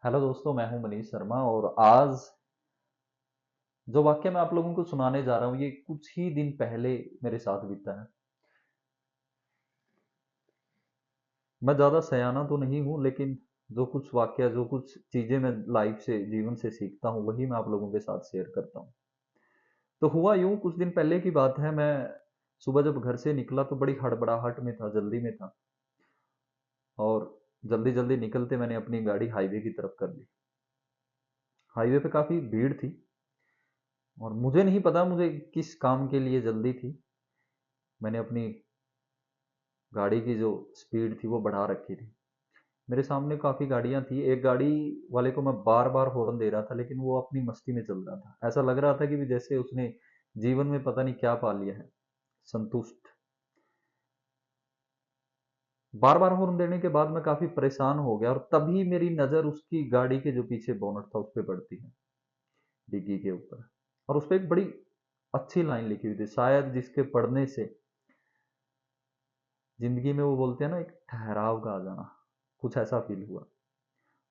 Hello दोस्तों, मैं हूं मनीष शर्मा और आज जो वाक्य मैं आप लोगों को सुनाने जा रहा हूं ये कुछ ही दिन पहले मेरे साथ बीता है। मैं ज्यादा सयाना तो नहीं हूं, लेकिन जो कुछ चीजें मैं लाइफ से, जीवन से सीखता हूं, वही मैं आप लोगों के साथ शेयर करता हूं। तो हुआ यूं, कुछ दिन पहले की बात है। मैं सुबह जब घर से निकला तो बड़ी हड़बड़ाहट में था, जल्दी में था। और जल्दी जल्दी निकलते मैंने अपनी गाड़ी हाईवे की तरफ कर ली। हाईवे पे काफी भीड़ थी और मुझे नहीं पता मुझे किस काम के लिए जल्दी थी। मैंने अपनी गाड़ी की जो स्पीड थी वो बढ़ा रखी थी। मेरे सामने काफ़ी गाड़ियाँ थी। एक गाड़ी वाले को मैं बार-बार हॉर्न दे रहा था, लेकिन वो अपनी मस्ती में चल रहा था। ऐसा लग रहा था कि जैसे उसने जीवन में पता नहीं क्या पा लिया है, संतुष्ट। बार-बार हॉर्न देने के बाद मैं काफ़ी परेशान हो गया और तभी मेरी नज़र उसकी गाड़ी के जो पीछे बोनट था, उस पे पड़ती है, डिग्गी के ऊपर। और उस पे एक बड़ी अच्छी लाइन लिखी हुई थी, शायद जिसके पढ़ने से ज़िंदगी में, वो बोलते हैं ना, एक ठहराव का आ जाना, कुछ ऐसा फ़ील हुआ।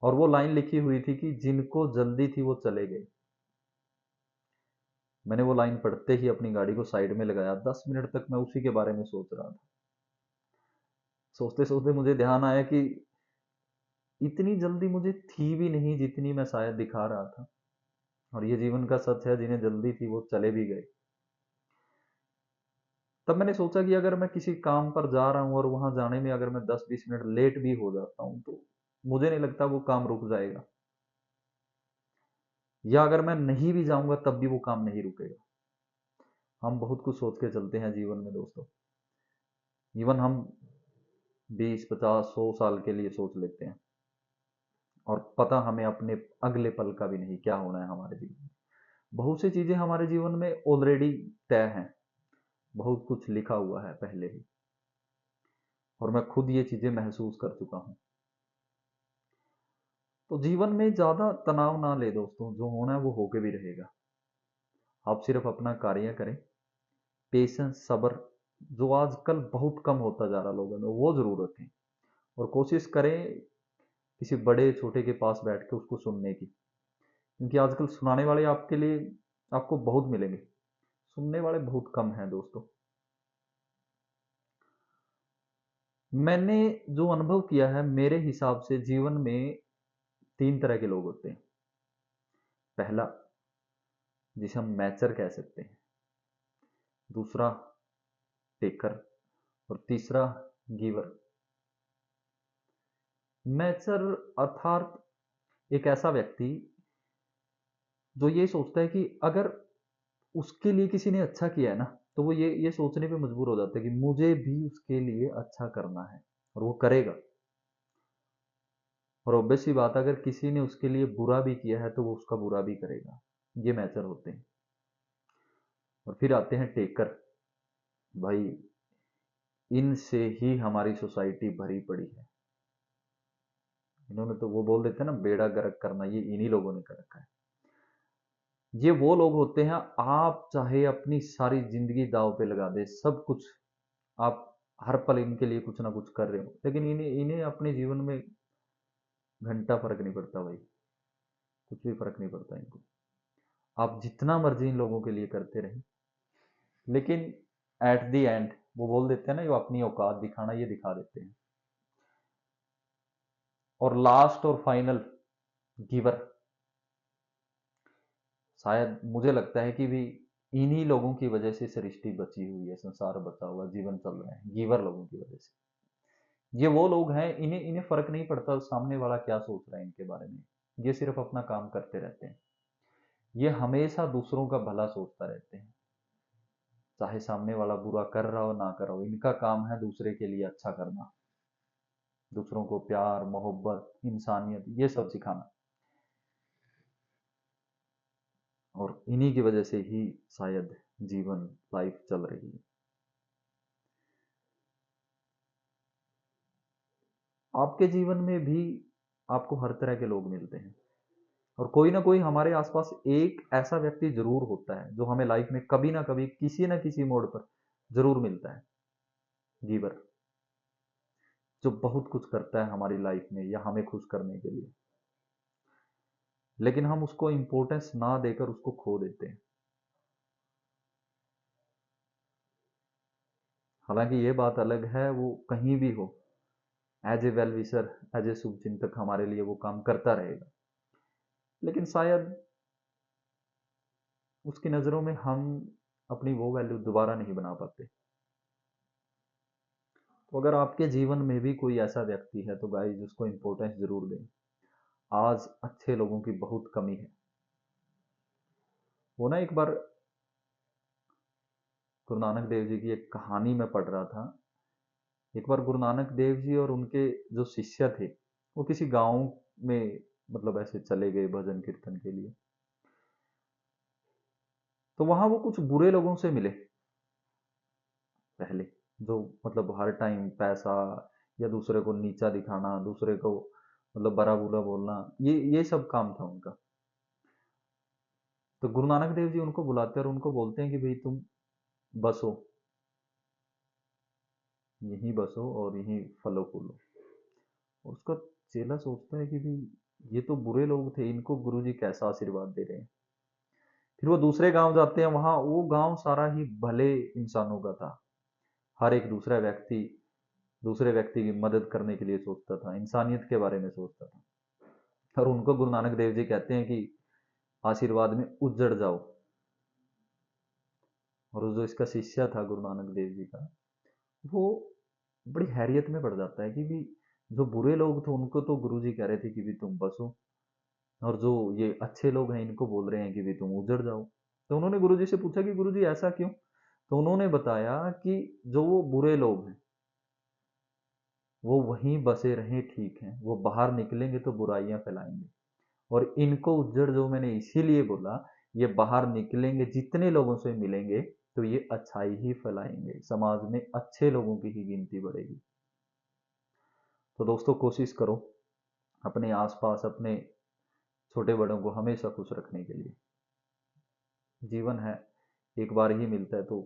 और वो लाइन लिखी हुई थी कि जिनको जल्दी थी वो चले गए। मैंने वो लाइन पढ़ते ही अपनी गाड़ी को साइड में लगाया। 10 मिनट तक मैं उसी के बारे में सोच रहा था। सोचते सोचते मुझे ध्यान आया कि इतनी जल्दी मुझे थी भी नहीं जितनी मैं शायद दिखा रहा था। और ये जीवन का सच है, जिन्हें जल्दी थी वो चले भी गए। तब मैंने सोचा कि अगर मैं किसी काम पर जा रहा हूँ और वहां जाने में अगर मैं 10-20 मिनट लेट भी हो जाता हूँ तो मुझे नहीं लगता वो काम रुक जाएगा। या अगर मैं नहीं भी जाऊंगा तब भी वो काम नहीं रुकेगा। हम बहुत कुछ सोच के चलते हैं जीवन में दोस्तों। इवन हम 20, 50, 100 साल के लिए सोच लेते हैं और पता हमें अपने अगले पल का भी नहीं क्या होना है हमारे जीवन में। बहुत सी चीजें हमारे जीवन में ऑलरेडी तय हैं, बहुत कुछ लिखा हुआ है पहले ही। और मैं खुद ये चीजें महसूस कर चुका हूँ। तो जीवन में ज्यादा तनाव ना ले दोस्तों, जो होना है वो होके भी रहेगा। आप सिर्फ अपना कार्य करें। पेशेंस, सब्र, जो आजकल बहुत कम होता जा रहा लोगों में, वो जरूर रखें। और कोशिश करें किसी बड़े छोटे के पास बैठ के उसको सुनने की, क्योंकि आजकल सुनाने वाले आपके लिए, आपको बहुत मिलेंगे, सुनने वाले बहुत कम हैं दोस्तों। मैंने जो अनुभव किया है, मेरे हिसाब से जीवन में 3 तरह के लोग होते हैं। पहला, जिसे हम मैचर कह सकते हैं। दूसरा, टेकर। और तीसरा, गिवर। मैचर अर्थात एक ऐसा व्यक्ति जो ये सोचता है कि अगर उसके लिए किसी ने अच्छा किया है ना, तो वो ये सोचने पे मजबूर हो जाता है कि मुझे भी उसके लिए अच्छा करना है, और वो करेगा। और ऑब्वियस सी बात है, अगर किसी ने उसके लिए बुरा भी किया है तो वो उसका बुरा भी करेगा। ये मैचर होते हैं। और फिर आते हैं टेकर। भाई, इनसे ही हमारी सोसाइटी भरी पड़ी है। इन्होंने तो, वो बोल देते हैं ना, बेड़ा गर्क करना, ये इन्हीं लोगों ने कर रखा है। ये वो लोग होते हैं, आप चाहे अपनी सारी जिंदगी दांव पे लगा दे, सब कुछ आप हर पल इनके लिए कुछ ना कुछ कर रहे हो, लेकिन इन्हें इन्हें अपने जीवन में घंटा फर्क नहीं पड़ता भाई। कुछ भी फर्क नहीं पड़ता इनको। आप जितना मर्जी इन लोगों के लिए करते रहें, लेकिन एट द एंड वो बोल देते हैं ना, जो अपनी औकात दिखाना, ये दिखा देते हैं। और लास्ट और फाइनल, गिवर। शायद मुझे लगता है कि भी इन्हीं लोगों की वजह से सृष्टि बची हुई है, संसार बचा हुआ, जीवन चल रहा है, गिवर लोगों की वजह से। ये वो लोग हैं, इन्हें इन्हें फर्क नहीं पड़ता सामने वाला क्या सोच रहा है इनके बारे में। ये सिर्फ अपना काम करते रहते हैं। ये हमेशा दूसरों का भला सोचता रहते हैं, चाहे सामने वाला बुरा कर रहा हो ना कर रहा हो। इनका काम है दूसरे के लिए अच्छा करना, दूसरों को प्यार, मोहब्बत, इंसानियत, ये सब सिखाना। और इन्हीं की वजह से ही शायद जीवन, लाइफ चल रही है। आपके जीवन में भी आपको हर तरह के लोग मिलते हैं, और कोई ना कोई हमारे आसपास एक ऐसा व्यक्ति जरूर होता है जो हमें लाइफ में कभी ना कभी, किसी ना किसी मोड़ पर जरूर मिलता है। गिवर, जो बहुत कुछ करता है हमारी लाइफ में या हमें खुश करने के लिए। लेकिन हम उसको इम्पोर्टेंस ना देकर उसको खो देते हैं। हालांकि ये बात अलग है, वो कहीं भी हो, as a well wisher, as a शुभ चिंतक हमारे लिए वो काम करता रहेगा, लेकिन शायद उसकी नज़रों में हम अपनी वो वैल्यू दोबारा नहीं बना पाते। तो अगर आपके जीवन में भी कोई ऐसा व्यक्ति है तो गाइस उसको इम्पोर्टेंस जरूर दें। आज अच्छे लोगों की बहुत कमी है। वो ना एक बार गुरु नानक देव जी की एक कहानी में पढ़ रहा था। एक बार गुरु नानक देव जी और उनके जो शिष्य थे वो किसी गांव में मतलब ऐसे चले गए भजन कीर्तन के लिए। तो वहां वो कुछ बुरे लोगों से मिले पहले, जो मतलब हर टाइम पैसा या दूसरे को नीचा दिखाना, दूसरे को मतलब बड़ा बुरा बोलना, ये सब काम था उनका। तो गुरु नानक देव जी उनको बुलाते हैं और उनको बोलते हैं कि भाई तुम बसो, यहीं बसो और यहीं फलो फूलो। और उसका चेला सोचता है कि भाई ये तो बुरे लोग थे, इनको गुरुजी कैसा आशीर्वाद दे रहे हैं। फिर वो दूसरे गांव जाते हैं, वहां वो गांव सारा ही भले इंसानों का था। हर एक दूसरा व्यक्ति दूसरे व्यक्ति की मदद करने के लिए सोचता था, इंसानियत के बारे में सोचता था। और उनको गुरु नानक देव जी कहते हैं कि आशीर्वाद में उजड़ जाओ। और जो इसका शिष्य था गुरु नानक देव जी का, वो बड़ी हैरियत में पड़ जाता है कि भी जो बुरे लोग थे उनको तो गुरु जी कह रहे थे कि भी तुम बसो, और जो ये अच्छे लोग हैं इनको बोल रहे हैं कि भी तुम उजड़ जाओ। तो उन्होंने गुरु जी से पूछा कि गुरु जी ऐसा क्यों। तो उन्होंने बताया कि जो वो बुरे लोग हैं वो वहीं बसे रहें, ठीक है, वो बाहर निकलेंगे तो बुराइयां फैलाएंगे। और इनको उज्जड़ जो मैंने इसीलिए बोला, ये बाहर निकलेंगे, जितने लोगों से मिलेंगे तो ये अच्छाई ही फैलाएंगे, समाज में अच्छे लोगों की ही गिनती बढ़ेगी। तो दोस्तों कोशिश करो अपने आसपास अपने छोटे बड़ों को हमेशा खुश रखने के लिए। जीवन है, एक बार ही मिलता है, तो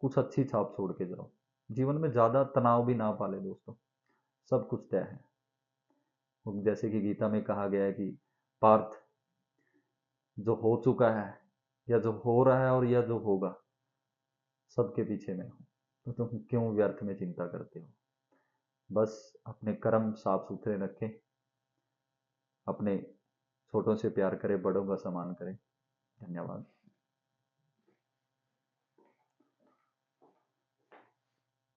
कुछ अच्छी छाप छोड़ के जाओ। जीवन में ज़्यादा तनाव भी ना पाले दोस्तों, सब कुछ तय है। जैसे कि गीता में कहा गया है कि पार्थ, जो हो चुका है या जो हो रहा है और या जो होगा, सबके पीछे मैं हूँ, तो तुम क्यों व्यर्थ में चिंता करते हो। बस अपने कर्म साफ सुथरे रखें, अपने छोटों से प्यार करें, बड़ों का सम्मान करें। धन्यवाद।